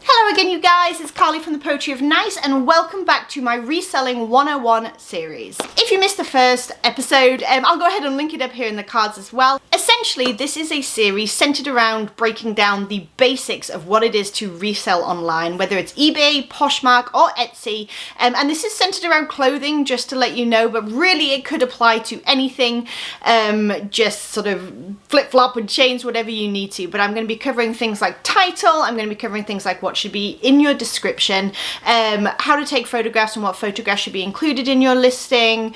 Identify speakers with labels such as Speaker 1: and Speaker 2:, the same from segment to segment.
Speaker 1: Hello again, you guys, it's Carly from the Poetry of Nice and welcome back to my Reselling 101 series. If you missed the first episode, I'll go ahead and link it up here in the cards as well. Essentially, this is a series centered around breaking down the basics of what it is to resell online, whether it's eBay, Poshmark or Etsy, and this is centered around clothing, just to let you know, but really it could apply to anything, just sort of flip-flop and change whatever you need to, but I'm going to be covering things like title, I'm going to be covering things like what should be in your description, how to take photographs and what photographs should be included in your listing,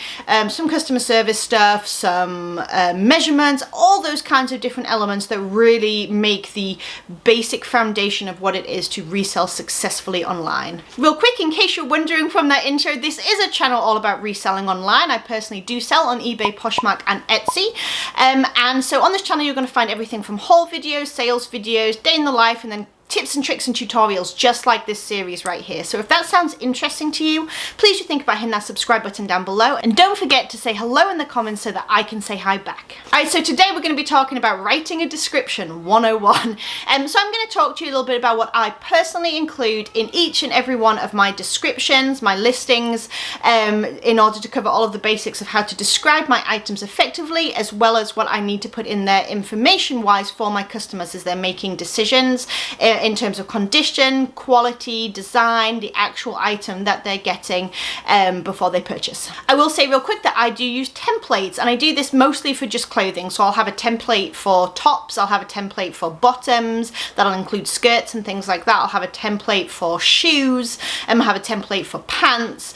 Speaker 1: some customer service stuff, some measurements, all those kinds of different elements that really make the basic foundation of what it is to resell successfully online. Real quick, in case you're wondering from that intro, this is a channel all about reselling online. I personally do sell on eBay, Poshmark and Etsy, and so on this channel you're going to find everything from haul videos, sales videos, day in the life, and then tips and tricks and tutorials just like this series right here. So if that sounds interesting to you, please do think about hitting that subscribe button down below, and don't forget to say hello in the comments so that I can say hi back. Alright, so today we're going to be talking about writing a description 101. So I'm going to talk to you a little bit about what I personally include in each and every one of my descriptions, my listings, in order to cover all of the basics of how to describe my items effectively, as well as what I need to put in there information wise for my customers as they're making decisions in terms of condition, quality, design, the actual item that they're getting before they purchase. I will say real quick that I do use templates, and I do this mostly for just clothing. So I'll have a template for tops, I'll have a template for bottoms, that'll include skirts and things like that. I'll have a template for shoes, I'll have a template for pants.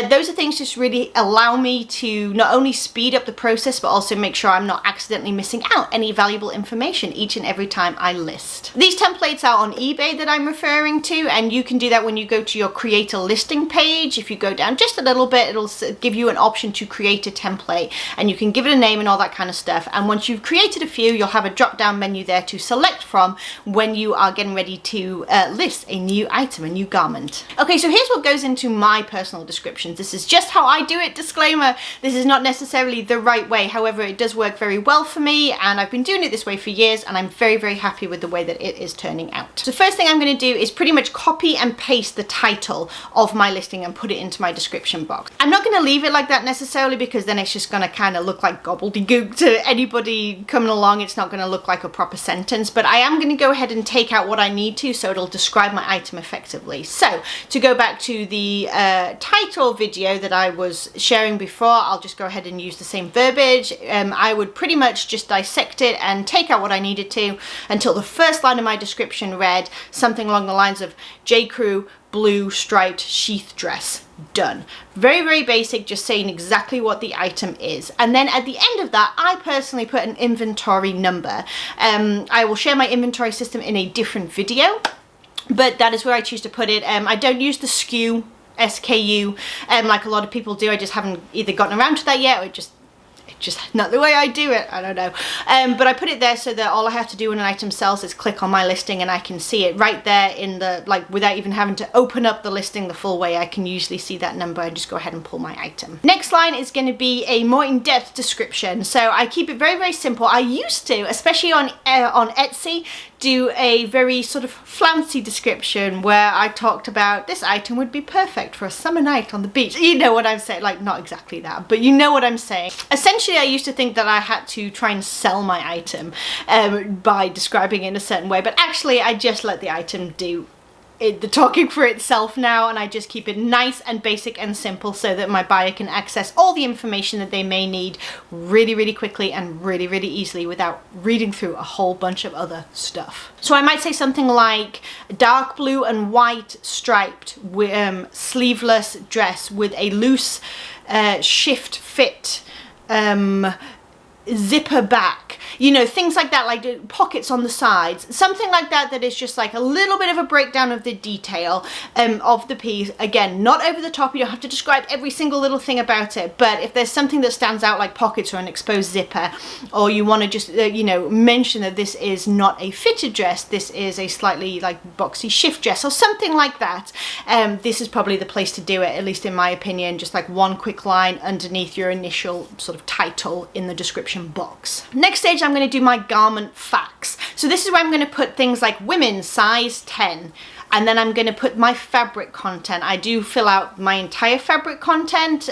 Speaker 1: Those are things just really allow me to not only speed up the process, but also make sure I'm not accidentally missing out any valuable information each and every time I list. These templates are on eBay that I'm referring to, and you can do that when you go to your create a listing page. If you go down just a little bit, it'll give you an option to create a template, and you can give it a name and all that kind of stuff. And once you've created a few, you'll have a drop down menu there to select from when you are getting ready to list a new item, a new garment. Okay, so here's what goes into my personal descriptions. This is just how I do it. Disclaimer, this is not necessarily the right way. However, it does work very well for me, and I've been doing it this way for years, and I'm very, very happy with the way that it is turning out. So first thing I'm going to do is pretty much copy and paste the title of my listing and put it into my description box. I'm not going to leave it like that necessarily, because then it's just going to kind of look like gobbledygook to anybody coming along. It's not going to look like a proper sentence, but I am going to go ahead and take out what I need to so it'll describe my item effectively. So to go back to the title video that I was sharing before, I'll just go ahead and use the same verbiage. I would pretty much just dissect it and take out what I needed to until the first line of my description read something along the lines of J. Crew blue striped sheath dress. Done. Very, very basic, just saying exactly what the item is. And then at the end of that, I personally put an inventory number. I will share my inventory system in a different video, but that is where I choose to put it. I don't use the SKU like a lot of people do. I just haven't either gotten around to that yet, or just not the way I do it, I don't know. But I put it there so that all I have to do when an item sells is click on my listing, and I can see it right there in the, like, without even having to open up the listing the full way. I can usually see that number and just go ahead and pull my item. Next line is going to be a more in-depth description. So I keep it very, very simple. I used to, especially on Etsy, do a very sort of flouncy description where I talked about this item would be perfect for a summer night on the beach. You know what I'm saying, like not exactly that, but you know what I'm saying. Essentially, I used to think that I had to try and sell my item by describing it in a certain way, but actually I just let the item do the talking for itself now, and I just keep it nice and basic and simple so that my buyer can access all the information that they may need really, really quickly and really, really easily without reading through a whole bunch of other stuff. So I might say something like dark blue and white striped sleeveless dress with a loose shift fit zipper back, you know, things like that, like pockets on the sides, something like that, that is just like a little bit of a breakdown of the detail of the piece. Again, not over the top, you don't have to describe every single little thing about it, but if there's something that stands out like pockets or an exposed zipper, or you want to just you know, mention that this is not a fitted dress, this is a slightly like boxy shift dress or something like that, this is probably the place to do it, at least in my opinion. Just like one quick line underneath your initial sort of title in the description box. Next stage, I'm going to do my garment facts. So this is where I'm going to put things like women size 10, and then I'm going to put my fabric content. I do fill out my entire fabric content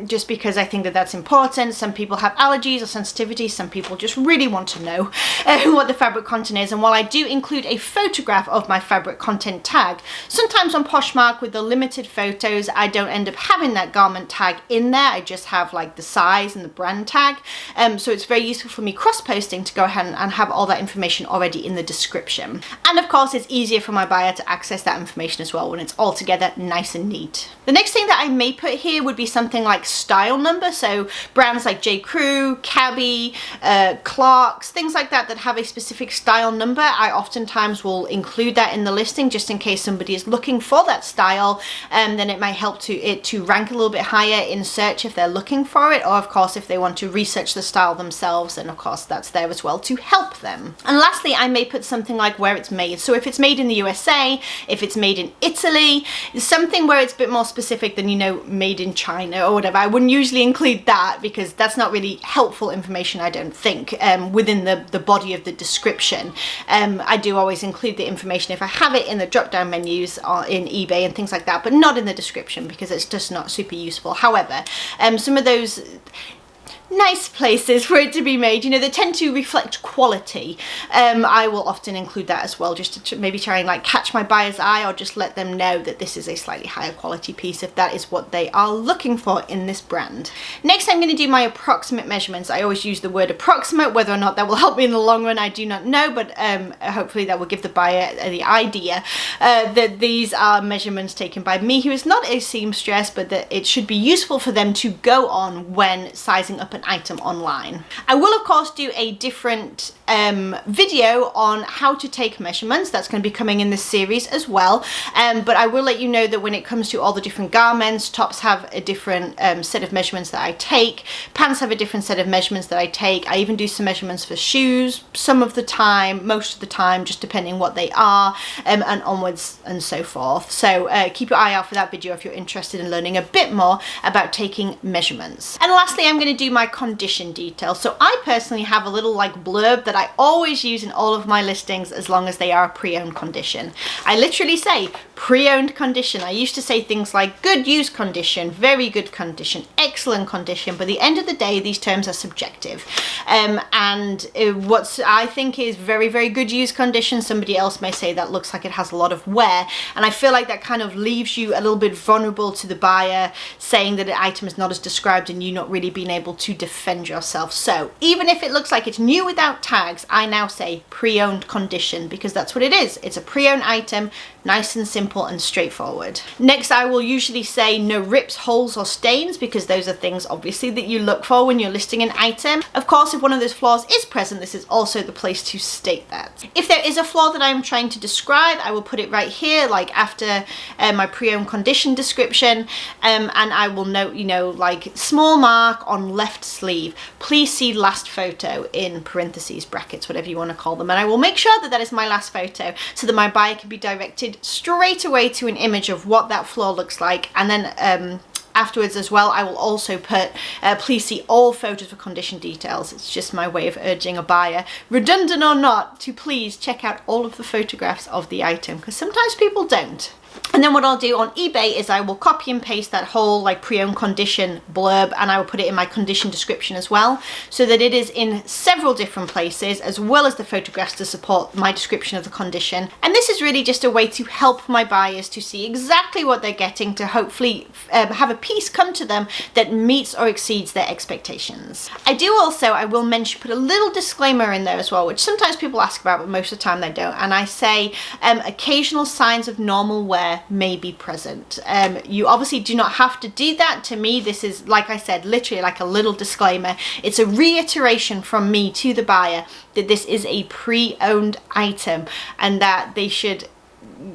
Speaker 1: just because I think that that's important. Some people have allergies or sensitivities, some people just really want to know what the fabric content is, and while I do include a photograph of my fabric content tag, sometimes on Poshmark with the limited photos I don't end up having that garment tag in there. I just have like the size and the brand tag, so it's very useful for me cross-posting to go ahead and have all that information already in the description. And of course it's easier for my buyer to access that information as well when it's all together nice and neat. The next thing that I may put here would be something like style number, so brands like J. Crew, Cabby, Clarks, things like that that have a specific style number, I oftentimes will include that in the listing just in case somebody is looking for that style, and then it might help to rank a little bit higher in search if they're looking for it, or of course if they want to research the style themselves, then of course that's there as well to help them. And lastly, I may put something like where it's made, so if it's made in the USA, if it's made in Italy, something where it's a bit more specific than, you know, made in China or whatever. I wouldn't usually include that because that's not really helpful information, I don't think, within the body of the description. I do always include the information if I have it in the drop down menus or in eBay and things like that, but not in the description because it's just not super useful. However, some of those nice places for it to be made, you know, they tend to reflect quality. I will often include that as well, just to maybe try and like catch my buyer's eye, or just let them know that this is a slightly higher quality piece if that is what they are looking for in this brand. Next, I'm going to do my approximate measurements. I always use the word approximate. Whether or not that will help me in the long run, I do not know, but hopefully that will give the buyer the idea that these are measurements taken by me, who is not a seamstress, but that it should be useful for them to go on when sizing up an item online. I will of course do a different video on how to take measurements. That's going to be coming in this series as well, but I will let you know that when it comes to all the different garments, tops have a different set of measurements that I take, pants have a different set of measurements that I take. I even do some measurements for shoes some of the time, most of the time, just depending what they are, and onwards and so forth. So keep your eye out for that video if you're interested in learning a bit more about taking measurements. And lastly, I'm going to do my condition details. So I personally have a little like blurb that I always use in all of my listings as long as they are a pre-owned condition. I literally say pre-owned condition. I used to say things like good use condition, very good condition, excellent condition, but at the end of the day these terms are subjective, and what I think is very, very good use condition, somebody else may say that looks like it has a lot of wear, and I feel like that kind of leaves you a little bit vulnerable to the buyer, saying that an item is not as described and you not really being able to defend yourself. So even if it looks like it's new without tags, I now say pre-owned condition because that's what it is. It's a pre-owned item, nice and simple and straightforward. Next, I will usually say no rips, holes or stains because those are things obviously that you look for when you're listing an item. Of course, if one of those flaws is present, this is also the place to state that. If there is a flaw that I'm trying to describe, I will put it right here, like after my pre-owned condition description, and I will note, you know, like small mark on left sleeve, please see last photo in parentheses, brackets, whatever you want to call them, and I will make sure that that is my last photo so that my buyer can be directed straight away to an image of what that flaw looks like. And then afterwards as well, I will also put please see all photos for condition details. It's just my way of urging a buyer, redundant or not, to please check out all of the photographs of the item, because sometimes people don't. And then what I'll do on eBay is I will copy and paste that whole like pre-owned condition blurb, and I will put it in my condition description as well, so that it is in several different places, as well as the photographs to support my description of the condition. And this is really just a way to help my buyers to see exactly what they're getting, to hopefully have a piece come to them that meets or exceeds their expectations. I will mention, put a little disclaimer in there as well, which sometimes people ask about, but most of the time they don't. And I say occasional signs of normal wear may be present. You obviously do not have to do that. To me, this is, like I said, literally like a little disclaimer. It's a reiteration from me to the buyer that this is a pre-owned item, and that they should,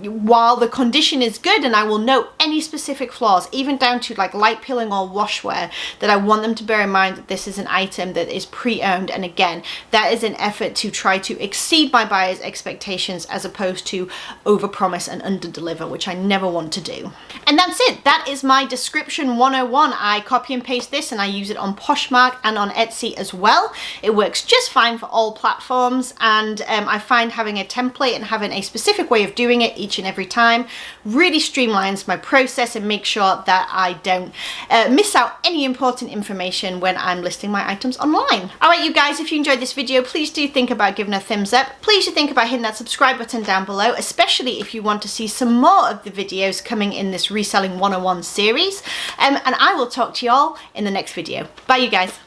Speaker 1: while the condition is good, and I will note any specific flaws, even down to like light peeling or wash wear, that I want them to bear in mind that this is an item that is pre-owned. And again, that is an effort to try to exceed my buyer's expectations as opposed to overpromise and underdeliver, which I never want to do. And that's it. That is my description 101. I copy and paste this and I use it on Poshmark and on Etsy as well. It works just fine for all platforms, and I find having a template and having a specific way of doing it it each and every time. Really streamlines my process and makes sure that I don't miss out any important information when I'm listing my items online. Alright you guys, if you enjoyed this video, please do think about giving a thumbs up. Please do think about hitting that subscribe button down below, especially if you want to see some more of the videos coming in this Reselling 101 series. And I will talk to you all in the next video. Bye you guys.